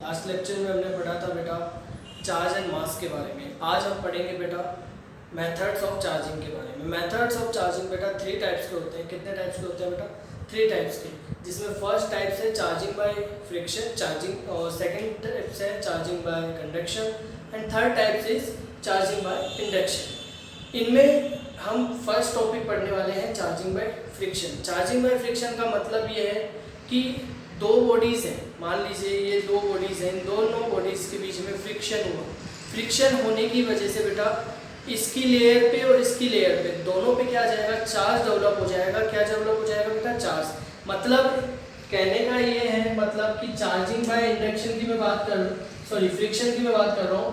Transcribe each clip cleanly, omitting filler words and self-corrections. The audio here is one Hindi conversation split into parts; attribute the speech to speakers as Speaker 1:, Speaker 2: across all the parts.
Speaker 1: लास्ट लेक्चर में हमने पढ़ा था बेटा चार्ज एंड मास के बारे में। आज हम पढ़ेंगे बेटा मेथड्स ऑफ चार्जिंग के बारे में। मेथड्स ऑफ चार्जिंग बेटा 3 टाइप्स के होते हैं। कितने टाइप्स के होते हैं बेटा? 3 टाइप्स के, जिसमें फर्स्ट टाइप है चार्जिंग बाय फ्रिक्शन चार्जिंग, और सेकंड टाइप है charging by conduction, and third type is charging by induction. इनमें हम फर्स्ट टॉपिक पढ़ने वाले हैं charging by friction. Charging by friction का मतलब ये है कि दो बॉडीज़ हैं, मान लीजिए ये दो बॉडीज़ हैं, इन दोनों बॉडीज़ के बीच में फ्रिक्शन हुआ। फ्रिक्शन होने की वजह से बेटा इसकी लेयर पे और इसकी लेयर पे दोनों पे क्या आ जाएगा? चार्ज डेवलप हो जाएगा। क्या डेवलप हो जाएगा बेटा? चार्ज। मतलब कहने का ये है मतलब कि चार्जिंग बाय इंडक्शन की मैं बात कर सॉरी फ्रिक्शन की मैं बात कर रहा हूँ।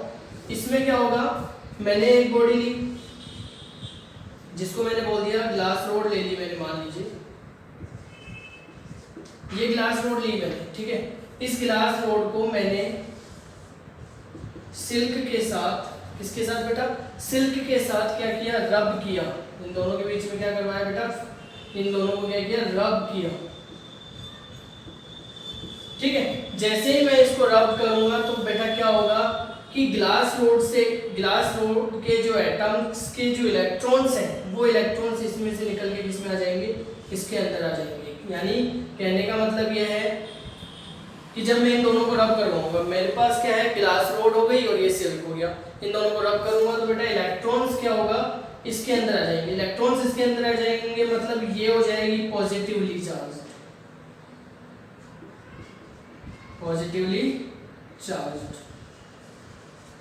Speaker 1: इसमें क्या होगा, मैंने एक बॉडी ली जिसको मैंने बोल दिया ग्लास रोड ले ली मैंने, मान लीजिए ये ग्लास रोड ली मैंने, ठीक है। इस ग्लास रोड को मैंने सिल्क के साथ, किसके साथ बेटा? सिल्क के साथ क्या किया? रब किया। इन दोनों के बीच में क्या करवाया बेटा? इन दोनों को क्या किया? रब किया, ठीक है। जैसे ही मैं इसको रब करूंगा तो बेटा क्या होगा कि ग्लास रोड के जो एटम्स के जो इलेक्ट्रॉन्स हैं वो इलेक्ट्रॉन्स इसमें से निकल के किसमें आ जाएंगे? इसके अंदर आ जाएंगे। यानी कहने का मतलब यह है कि जब मैं इन दोनों को रब करवाऊंगा, मेरे पास क्या है? ग्लास रोड हो गई और ये सिल्क हो गया। इन दोनों को रब करूंगा तो बेटा इलेक्ट्रॉन्स क्या होगा? इसके अंदर आ जाएंगे। इलेक्ट्रॉन्स इसके अंदर आ जाएंगे मतलब ये हो जाएगी पॉजिटिवली चार्ज, पॉजिटिवली चार्ज,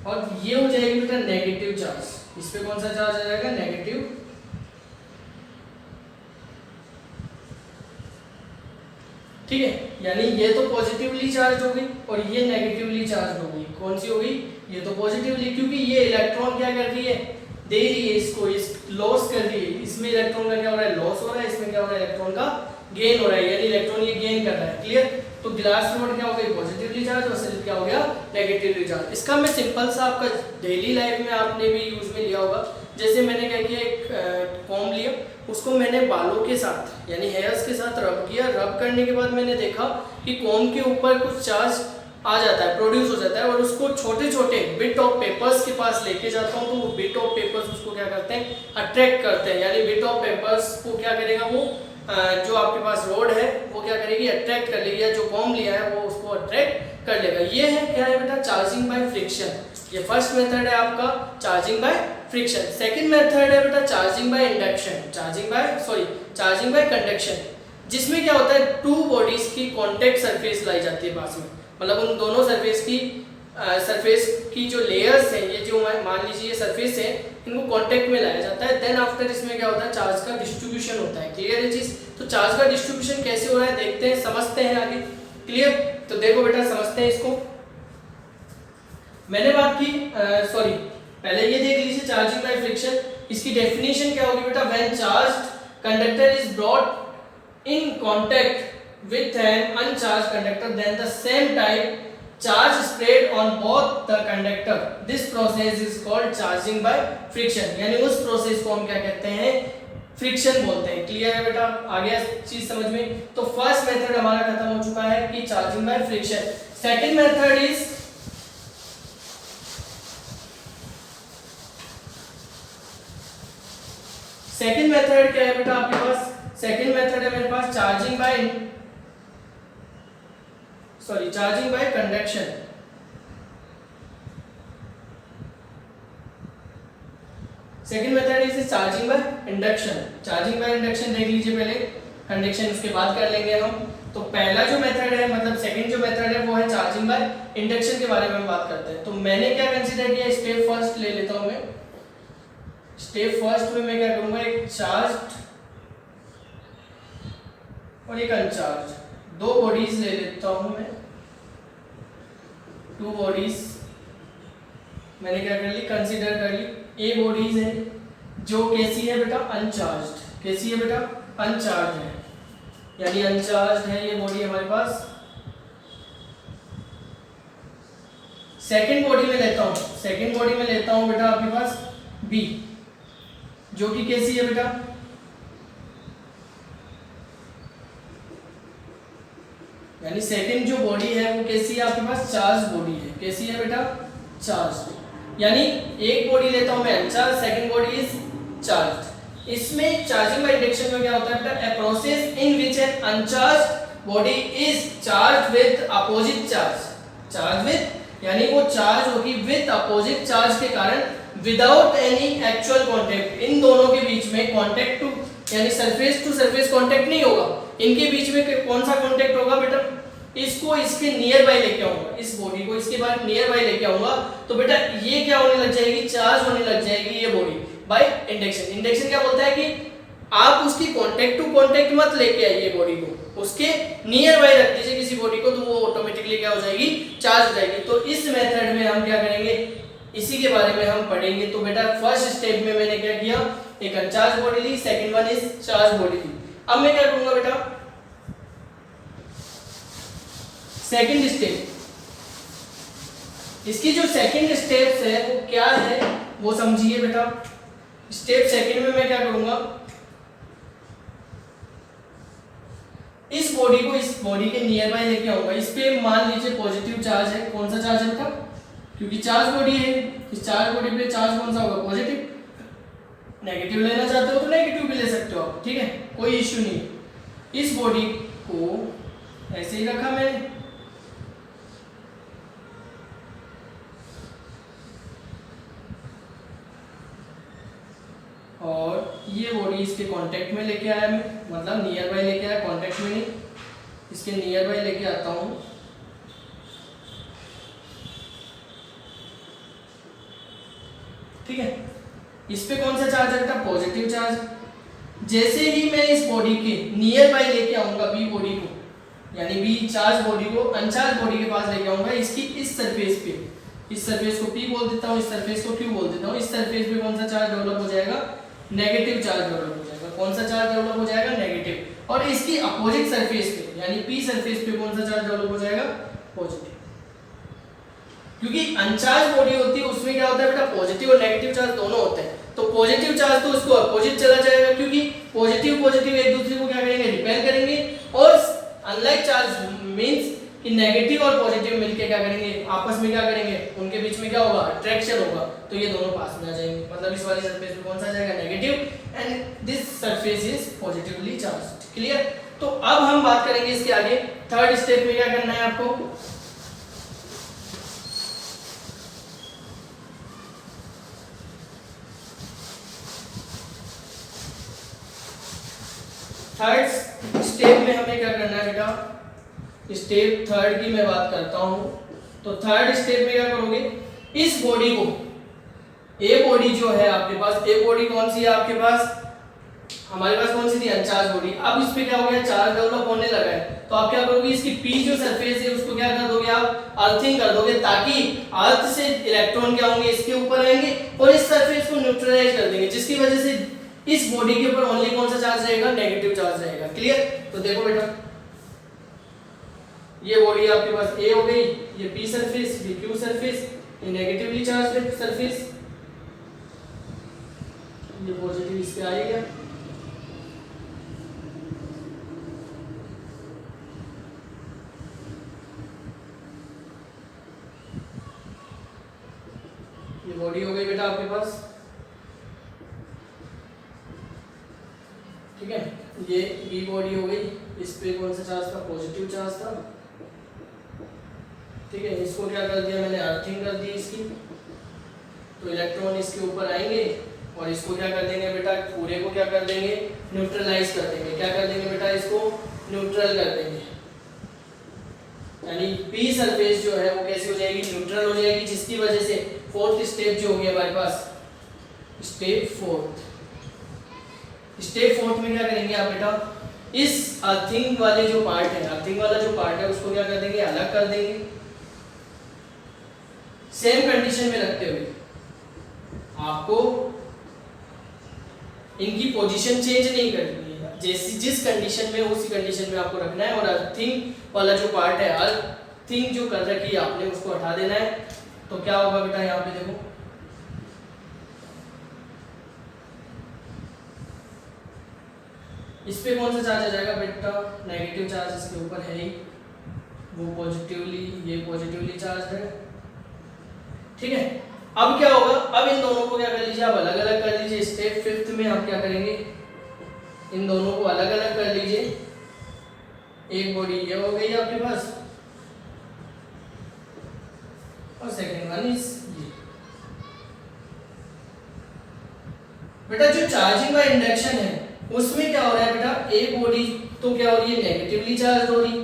Speaker 1: और ये हो जाएगी बेटा नेगेटिव चार्ज। इस पे कौन सा चार्ज आ जाएगा? नेगेटिव। ठीक है, यानी ये तो पॉजिटिवली चार्ज हो गई और ये नेगेटिवली चार्ज हो गई। कौन सी हो गई? ये तो पॉजिटिवली, क्योंकि ये इलेक्ट्रॉन क्या कर रही है? दे रही है इसको, इस लॉस कर रही है। इसमें इलेक्ट्रॉन का क्या हो रहा है? लॉस हो रहा है। इसमें क्या हो रहा है? इलेक्ट्रॉन का गेन हो रहा है, यानी इलेक्ट्रॉन ये गेन कर रहा है। क्लियर? तो ग्लास रोड क्या हो गई? पॉजिटिवली चार्ज, और सिल्क क्या हो गया? Negatively charge. इसका मैं सिंपल सा आपका डेली लाइफ में आपने भी यूज में लिया होगा। जैसे मैंने क्या किया, एक कॉम्ब लिया, उसको मैंने बालों के साथ यानी हेयर्स के साथ रब किया। रब करने के बाद मैंने देखा कि कॉम्ब के ऊपर कुछ चार्ज आ जाता है, प्रोड्यूस हो जाता है, और उसको छोटे छोटे बिट ऑफ पेपर्स के पास लेके जाता हूँ तो वो बिट ऑफ पेपर्स उसको क्या करते हैं? अट्रैक्ट करते हैं। यानी बिट ऑफ पेपर्स को क्या करेगा? वो जो आपके पास रोड है वो क्या करेगी? अट्रैक्ट कर लेगी, या जो कॉम्ब लिया है वो उसको अट्रैक्ट कर लेगा। ये है क्या है बेटा? Charging by friction. ये फर्स्ट मेथड है आपका charging by friction. Second method है बेटा charging by induction, charging by conduction, जिसमें क्या होता है? टू बॉडीज की कांटेक्ट सरफेस लाई जाती है पास में, मतलब उन दोनों सरफेस की जो लेयर्स हैं, ये जो मान लीजिए ये सरफेस है, इनको कांटेक्ट में लाया जाता है। देन आफ्टर इसमें क्या होता है? चार्ज का डिस्ट्रीब्यूशन होता है। क्लियर है चीज? तो चार्ज का डिस्ट्रीब्यूशन कैसे हो रहा है देखते हैं, समझते हैं आगे। क्लियर? तो देखो बेटा समझते हैं इसको। मैंने बात की पहले ये देख लीजिए चार्जिंग बाय फ्रिक्शन। इसकी डेफिनेशन क्या होगी बेटा? When charged conductor is brought in contact with an uncharged conductor, then the same type charge spread on both the conductor. This process is called charging by friction. यानी उस प्रोसेस को हम क्या कहते हैं? फ्रिक्शन बोलते हैं। क्लियर है बेटा? आ गया चीज समझ में? तो फर्स्ट मेथड हमारा खत्म हो चुका है कि charging by friction. Second method is second method क्या है बेटा आपके पास? सेकंड मेथड है मेरे पास charging by conduction. Second method is charging by induction. Charging by induction देख लीजिए पहले, कंडक्शन उसके बाद कर लेंगे हम। तो पहला जो मेथड है मतलब सेकंड जो मेथड है वो है चार्जिंग बाय इंडक्शन के बारे में हम बात करते हैं। तो मैंने क्या कंसीडर किया? स्टेप फर्स्ट ले लेता हूं मैं। स्टेप फर्स्ट में मैं क्या करूंगा? एक चार्ज्ड और एक अनचार्ज, दो बॉडीज ले लेता हूं मैं। टू बॉडीज मैंने क्या कर ली? कंसीडर कर ली। ए बॉडीज है जो कैसी है बेटा? अनचार्ज्ड। कैसी है बेटा? अनचार्ज है, यानी अनचार्ज है ये बॉडी हमारे पास। सेकंड बॉडी में लेता हूं बेटा आपके पास बी, जो कि कैसी है बेटा? यानी सेकंड जो बॉडी है वो कैसी है आपके पास, चार्ज बॉडी है। कैसी है बेटा, चार्ज। यानी एक बॉडी लेता हूं मैं अनचार्ज, सेकंड बॉडी इज चार्ज। इसमें चार्जिंग बाय इंडक्शन में क्या होता है बेटा, a process in which N uncharged body is charge with opposite charge. Charge with यानी वो चार्ज होगी विद अपोजिट चार्ज के कारण विदाउट एनी एक्चुअल कांटेक्ट। इन दोनों के बीच में कांटेक्ट टू यानी सरफेस टू सरफेस कांटेक्ट नहीं होगा। इनके बीच में कौन सा कांटेक्ट होगा बेटा, इसको इसके नियर बाय लेके आऊंगा, इस बॉडी को इसके बाद नियर बाय लेके आऊंगा तो बेटा ये क्या होने लग जाएगी, चार्ज होने लग जाएगी ये बॉडी बाय इंडक्शन। इंडक्शन क्या बोलता है कि आप उसकी कांटेक्ट टू कांटेक्ट मत लेके आइए बॉडी को, उसके नियर बाय रख दीजिए किसी बॉडी को, तो वो ऑटोमेटिकली क्या हो जाएगी, चार्ज हो जाएगी। तो इस मेथड में हम क्या करेंगे, इसी के बारे में हम पढ़ेंगे। तो बेटा फर्स्ट स्टेप में मैंने क्या किया, एक अनचार्ज बॉडी ली, second one is charge body ली। अब मैं क्या करूंगा बेटा, सेकंड स्टेप, इसकी जो सेकंड स्टेप्स है वो क्या है वो समझिए बेटा। स्टेप सेकंड में मैं क्या करूंगा, इस बॉडी को इस बॉडी के नियर बाय लेके आऊंगा। इस पे मान लीजिए पॉजिटिव चार्ज है। कौन सा चार्ज है बेटा, क्योंकि चार्ज बॉडी है, इस चार्ज बॉडी पे चार्ज कौन सा होगा, पॉजिटिव। नेगेटिव लेना चाहते हो तो नेगेटिव भी ले सकते हो आप, ठीक है, कोई इश्यू नहीं। इस बॉडी को ऐसे ही रखा मैंने, और ये बॉडी इसके कांटेक्ट में लेके आया मैं, मतलब नियर बाय लेके आया, कांटेक्ट में नहीं, इसके नियर बाय लेके आता हूं। ठीक है, इस पे कौन सा चार्ज है बेटा, पॉजिटिव चार्ज। जैसे ही मैं इस बॉडी के नियर बाय लेके आऊंगा बी बॉडी को, यानी बी चार्ज बॉडी को अनचार्ज बॉडी के पास लेके आऊंगा, इसकी इस सरफेस पे, इस सरफेस को P बोल देता हूँ, इस सरफेस को Q बोल देता हूँ। इस सरफेस पे कौन सा चार्ज डेवलप हो जाएगा, नेगेटिव चार्ज डेवलप हो जाएगा। कौन सा चार्ज डेवलप हो जाएगा, नेगेटिव। और इसकी अपोजिट सरफेस पे यानी P सरफेस पे कौन सा चार्ज डेवलप हो जाएगा, पॉजिटिव। क्योंकि अनचार्ज बॉडी होती है उसमें क्या होता है बेटा, पॉजिटिव और नेगेटिव चार्ज दोनों होते हैं। तो पॉजिटिव चार्ज तो उसको अपोजिट चला जाएगा, क्योंकि पॉजिटिव पॉजिटिव एक दूसरे को क्या करेंगे, रिपेल करेंगे। और अनलाइक चार्ज मींस कि नेगेटिव और पॉजिटिव मिलके क्या करेंगे, आपस में क्या करेंगे, उनके बीच में क्या होगा, अट्रैक्शन होगा, तो ये दोनों पास में आ जाएंगे। मतलब इस वाली सरफेस पे कौन सा जाएगा, negative, and this surface is positively charged. Clear. तो अब हम बात करेंगे इसके आगे, थर्ड स्टेप में क्या करना है आपको, थर्ड स्टेप में हमें क्या करना है बेटा, स्टेप थर्ड की मैं बात करता हूं। तो थर्ड स्टेप में क्या करोगे, इस बॉडी को, ए बॉडी जो है आपके पास, ए बॉडी कौन सी है आपके पास, हमारे पास कौन सी थी, अनचार्ज बॉडी। अब इस पे क्या हो गया, चार्ज डेवलप होने लगा है। तो आप क्या करोगे, इसकी पी जो सरफेस है उसको क्या कर दोगे, आप अर्थिंग कर दोगे, ताकि अर्थ से इलेक्ट्रॉन क्या होंगे, इसके ऊपर आएंगे और इस सरफेस को न्यूट्रलाइज कर देंगे, जिसकी वजह से इस बॉडी के ऊपर ओनली कौन सा चार्ज रहेगा, नेगेटिव चार्ज रहेगा। क्लियर। तो देखो बेटा, ये बॉडी आपके पास ए हो गई, ये पी सरफेस, ये क्यू सरफेस, ये नेगेटिवली चार्ज सरफेस, ये पॉजिटिव इस पे आएगा। ये बॉडी हो गई बेटा आपके पास, ठीक है। ये बी बॉडी हो गई, इस पे कौन सा चार्ज था, पॉजिटिव चार्ज था, ठीक है। इसको क्या कर दिया मैंने, अर्थिंग कर दी इसकी, तो इलेक्ट्रॉन इसके ऊपर आएंगे और इसको क्या कर देंगे बेटा, पूरे को क्या कर देंगे, न्यूट्रलाइज कर देंगे। क्या कर देंगे बेटा, इसको न्यूट्रल कर देंगे, यानी पी सरफेस जो है वो कैसी हो जाएगी, न्यूट्रल हो जाएगी, जिसकी वजह से फोर्थ स्टेप जो हो गया हमारे पास, स्टेप फोर्थ। स्टेप फोर्थ में क्या करेंगे आप बेटा, इस अर्थिंग वाले जो पार्ट है, अर्थिंग वाला जो पार्ट है उसको क्या कर देंगे, अलग कर देंगे, सेम कंडीशन में रखते हुए। आपको इनकी पोजीशन चेंज नहीं करनी है, जैसी जिस कंडीशन में उसी कंडीशन में आपको रखना है। और अर्थिंग वाला जो पार्ट है, अर्थिंग जो कर रखी है आपने, उसको हटा देना है। तो क्या होगा बेटा, यहाँ पे देखो, इस पे कौन सा चार्ज आ जाएगा बेटा, नेगेटिव चार्ज इसके ऊपर है ही, वो पॉजिटिवली, ये पॉजिटिवली चार्ज है। ठीक है, अब क्या होगा, अब इन दोनों को क्या कर लीजिए आप अलग अलग कर लीजिए। स्टेप 5 में आप क्या करेंगे, इन दोनों को अलग अलग कर लीजिए। एक बॉडी ये हो गई आपके पास और सेकंड वन इज ये। बेटा जो चार्जिंग बाय इंडक्शन है उसमें क्या हो रहा है बेटा, ए बॉडी तो क्या हो रही है, नेगेटिवली चार्ज हो रही,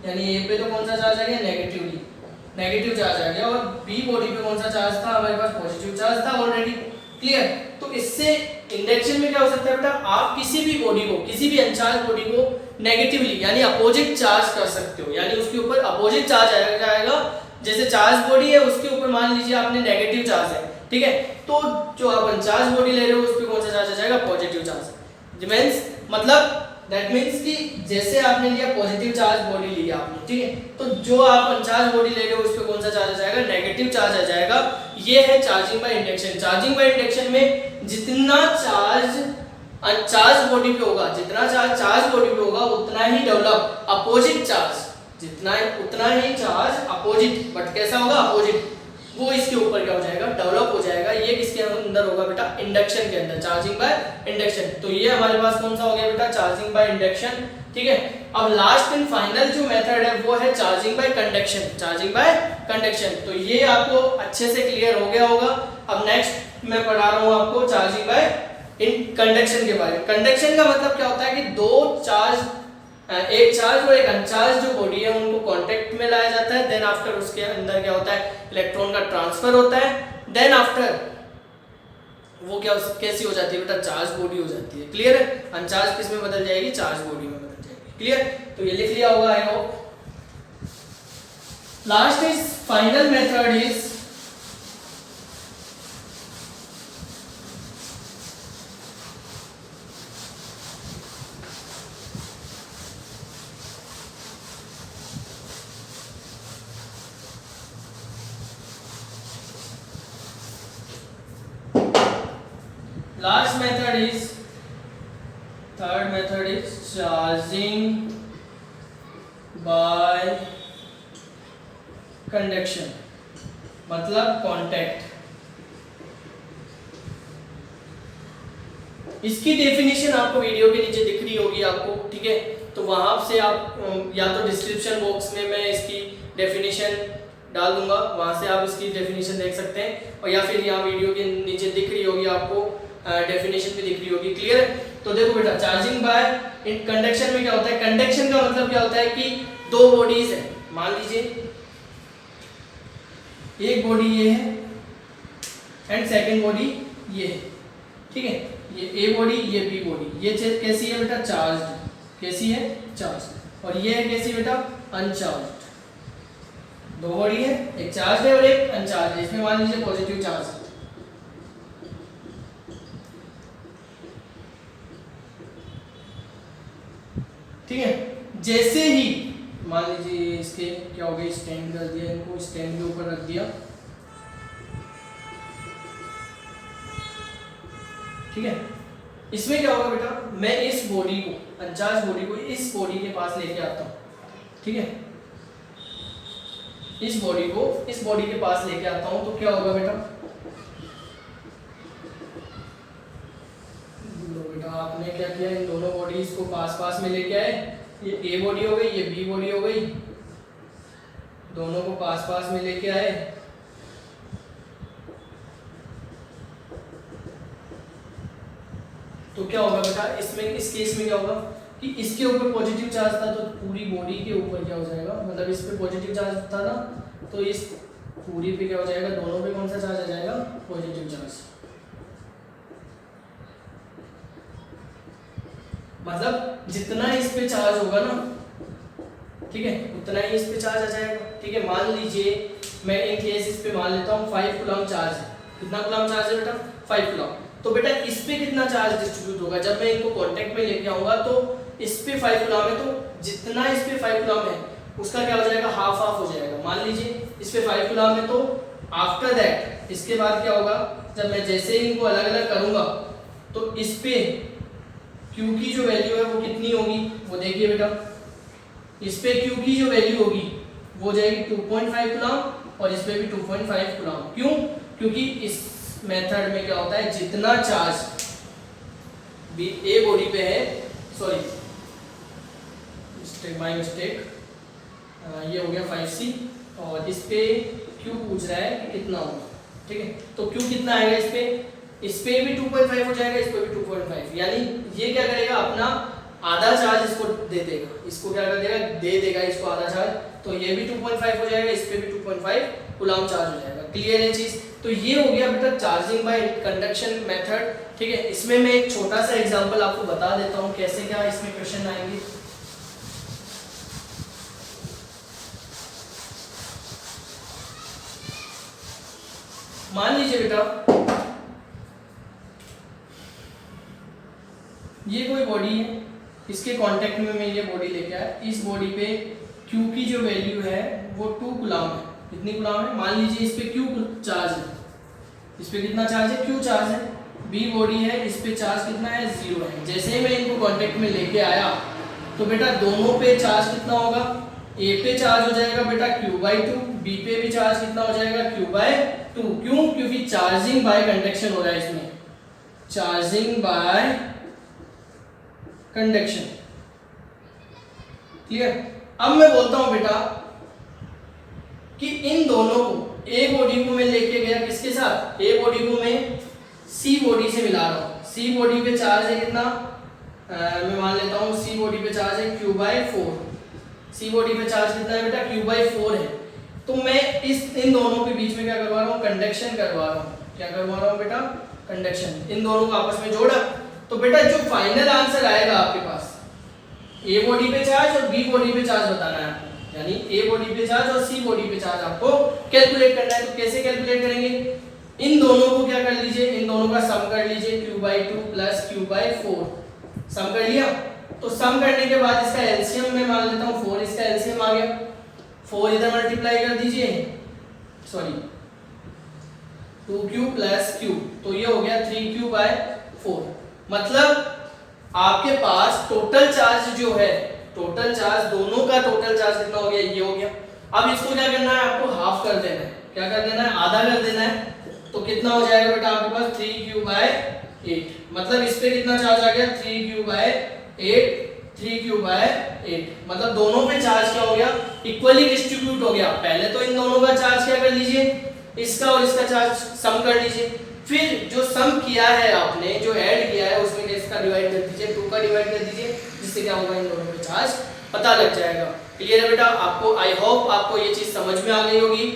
Speaker 1: यानी ए पे तो कौन सा चार्ज आ गया, नेगेटिवली, नेगेटिव चार्ज आ गया। और बी बॉडी पे कौन सा चार्ज था, हमारे पास पॉजिटिव चार्ज था ऑलरेडी। क्लियर, तो इससे इंडक्शन में क्या हो सकता है बेटा, आप किसी भी बॉडी को, किसी भी अनचार्ज बॉडी को नेगेटिवली यानी अपोजिट चार्ज कर सकते हो, यानी उसके ऊपर अपोजिट चार्ज आएगा। जैसे चार्ज बॉडी है उसके ऊपर मान लीजिए आपने नेगेटिव चार्ज है, ठीक है, तो जो आप अनचार्ज बॉडी ले रहे हो उस पर कौन सा चार्ज आ जाएगा, पॉजिटिव चार्ज। मींस मतलब दैट मींस कि जैसे आपने लिया पॉजिटिव चार्ज बॉडी लिया आपने, ठीक है, तो जो आप अनचार्ज बॉडी ले रहे हो उस पर कौन सा चार्ज आ जाएगा, नेगेटिव चार्ज आ जाएगा। ये है charging by induction. Charging by induction में जितना चार्ज अनचार्ज बॉडी पे होगा, जितना चार्ज बॉडी पे होगा उतना ही डेवलप अपोजिट चार्ज, जितना उतना ही चार्ज अपोजिट, बट कैसा होगा, अपोजिट, वो इसके ऊपर क्या हो जाएगा, डेवलप हो जाएगा। ये किसके अंदर होगा बेटा, इंडक्शन के अंदर, चार्जिंग बाय इंडक्शन। तो ये हमारे पास कौन सा हो गया बेटा, चार्जिंग बाय इंडक्शन। ठीक है, अब लास्ट एंड फाइनल जो मेथड है वो है charging by conduction, charging by conduction. तो ये आपको अच्छे से क्लियर हो गया होगा। अब नेक्स्ट मैं पढ़ा रहा हूँ आपको चार्जिंग बाय इन कंडक्शन के बारे में। कंडक्शन का मतलब क्या होता है कि दो चार्ज, एक चार्ज और एक अनचार्ज जो बॉडी है उनको कांटेक्ट में लाया जाता है। देन आफ्टर उसके अंदर क्या होता है, इलेक्ट्रॉन का ट्रांसफर होता है। देन आफ्टर वो क्या कैसी हो जाती है बेटा, चार्ज बॉडी हो जाती है। क्लियर है, अनचार्ज किस में बदल जाएगी, चार्ज बॉडी में बदल जाएगी। क्लियर, तो ये लिख लिया होगा I hope. Last is final method is last method is, third method is charging by conduction, मतलब कांटेक्ट। इसकी डेफिनेशन आपको वीडियो के नीचे दिख रही होगी आपको, ठीक है, तो वहां से आप या तो डिस्क्रिप्शन बॉक्स में मैं इसकी डेफिनेशन डाल दूंगा, वहां से आप इसकी डेफिनेशन देख सकते हैं, और या फिर यहाँ वीडियो के नीचे दिख रही होगी आपको, डेफिनेशन भी दिख रही होगी। क्लियर है, तो देखो बेटा चार्जिंग बाय इन कंडक्शन में क्या होता है, कंडक्शन का मतलब क्या होता है कि दो बॉडीज है, मान लीजिए एक बॉडी ये है एंड सेकंड बॉडी ये है, ठीक है, ये ए बॉडी ये बी बॉडी, ये कैसी है बेटा, चार्ज, कैसी है, चार्ज, और ये है कैसी बेटा, अनचार्ज। दो बॉडी है, एक चार्ज है और एक अनचार्ज है, इसमें मान लीजिए पॉजिटिव चार्ज है। ठीक है, जैसे ही मान लीजिए इसके क्या हो गया, स्टैंड कर दिया, इनको स्टैंड के ऊपर रख दिया, ठीक है, इसमें क्या होगा बेटा, मैं इस बॉडी को, अनचार्ज बॉडी को इस बॉडी के पास लेके आता हूँ, ठीक है, इस बॉडी को इस बॉडी के पास लेके आता हूँ, तो क्या होगा बेटा, आपने क्या किया, इन दोनों बॉडीज को पास पास में लेके आए, ये ए बॉडी हो गई, ये बी बॉडी हो गई, दोनों को पास पास में लेके आए, तो क्या होगा बेटा, इसमें इस केस में क्या होगा कि इसके ऊपर पॉजिटिव चार्ज था तो पूरी बॉडी के ऊपर क्या हो जाएगा, मतलब इस पे पॉजिटिव चार्ज था ना, तो इस पूरी पे क्या हो जाएगा, दोनों पे कौन सा चार्ज आ जाएगा, पॉजिटिव चार्ज। मतलब जितना इस पे चार्ज होगा ना, ठीक है, उतना ही इस पे चार्ज आ जाएगा। ठीक है, मान लीजिए मैं इन केस इस पे मान लेता हूँ 5 कूलम चार्ज है। कितना कूलम चार्ज है बेटा, 5 कूलम। तो बेटा इस पे कितना चार्ज डिस्ट्रीब्यूट होगा, जब मैं इनको कांटेक्ट में लेके आऊंगा तो इस पे 5 कूलम है, तो जितना इस पे 5 कूलम है उसका क्या हो जाएगा, हाफ हाफ हो जाएगा। मान लीजिए इस पे 5 कूलम है, तो आफ्टर दैट इसके बाद क्या होगा, जब मैं जैसे ही इनको अलग अलग करूंगा तो इस पे Q की जो वैल्यू है वो कितनी होगी, वो देखिए बेटा, इस पे Q की जो वैल्यू होगी वो जाएगी 2.5 कूलम और इस पे भी 2.5 कूलम। क्यों? क्योंकि इस मेथड में क्या होता है, जितना चार्ज भी ए बॉडी पे है, सॉरी माय मिस्टेक, ये हो गया 5C और इस पे Q पूछ रहा है कि कितना होगा, ठीक है। तो Q कितना आएगा इस पे भी 2.5 हो जाएगा, इस पे भी 2.5, यानी ये क्या करेगा, अपना आधा चार्ज इसको दे देगा, इसको क्या कर देगा, दे देगा इसको आधा चार्ज, तो ये भी 2.5 हो जाएगा, इस पे भी 2.5 कूलम चार्ज हो जाएगा। क्लियर है चीज? तो ये हो गया बेटा चार्जिंग बाय कंडक्शन मेथड, ठीक है। इसमें मैं एक छोटा सा एग्जांपल आपको बता देता हूँ कैसे क्या इसमें क्वेश्चन आएंगे। मान लीजिए बेटा ये कोई बॉडी है, इसके कांटेक्ट में मैं ये बॉडी लेके आया, इस बॉडी पे Q की जो वैल्यू है वो 2 कूलम है। कितनी कूलम है? मान लीजिए इस पे Q चार्ज है, इस पे कितना चार्ज है, Q चार्ज है। B बॉडी है, इस पे चार्ज कितना है, 0 है। जैसे ही मैं इनको कांटेक्ट में लेके आया तो बेटा दोनों पे चार्ज कितना होगा, A पे चार्ज हो जाएगा बेटा Q/2, B पे भी चार्ज कितना हो जाएगा, Q/2। क्यों? क्योंकि चार्जिंग बाय कंडक्शन हो रहा है इसमें, चार्जिंग बाय कंडक्शन। क्लियर? अब मैं बोलता हूं बेटा कि इन दोनों को, ए बॉडी को मैं लेके गया किसके साथ, ए बॉडी को मैं सी बॉडी से मिला रहा हूं। सी बॉडी पे चार्ज है कितना, मैं मान लेता हूं सी बॉडी पे चार्ज है Q/4। सी बॉडी पे चार्ज कितना है बेटा, Q/4 है। तो मैं इन दोनों के बीच में क्या करवा रहा हूं, कंडक्शन करवा रहा हूं। क्या करवा रहा हूं बेटा, कंडक्शन। इन दोनों को आपस में जोड़ा तो बेटा जो फाइनल आंसर आएगा आपके पास, ए बॉडी पे चार्ज और बी बॉडी पे चार्ज बताना है आपको, यानी ए बॉडी पे चार्ज और सी बॉडी पे चार्ज आपको कैलकुलेट करना है। तो कैसे कैलकुलेट करेंगे, इन दोनों को क्या कर लीजिए, इन दोनों का सम कर लीजिए, Q/2 प्लस Q/4 सम कर लिया। तो सम करने के बाद इसका एलसीएम मैं मान लेता हूं 4, इसका एलसीएम आ गया, 4 इधर मल्टीप्लाई कर दीजिए, सॉरी 2Q प्लस Q, तो ये हो गया 3Q/4। मतलब आपके पास टोटल चार्ज जो है, टोटल चार्ज दोनों का टोटल चार्ज कितना हो गया, ये हो गया। अब इसको क्या करना है, आपको हाफ कर देना है। क्या कर देना है, आधा कर देना है। तो कितना हो जाएगा बेटा आपके पास 3Q/8, मतलब इस पे कितना चार्ज आ गया 3Q/8, 3Q/8, मतलब दोनों पे चार्ज क्या हो गया, इक्वली डिस्ट्रीब्यूट हो गया। पहले तो इन दोनों का चार्ज क्या कर लीजिए, इसका और इसका चार्ज सम कर लीजिए, फिर जो सम किया है आपने, जो ऐड किया है उसमें इसका डिवाइड कर दीजिए, 2 का डिवाइड कर दीजिए, जिससे क्या होगा, इन दोनों पे चार्ज पता लग जाएगा। क्लियर है बेटा? आपको आई होप आपको ये चीज समझ में आ गई होगी।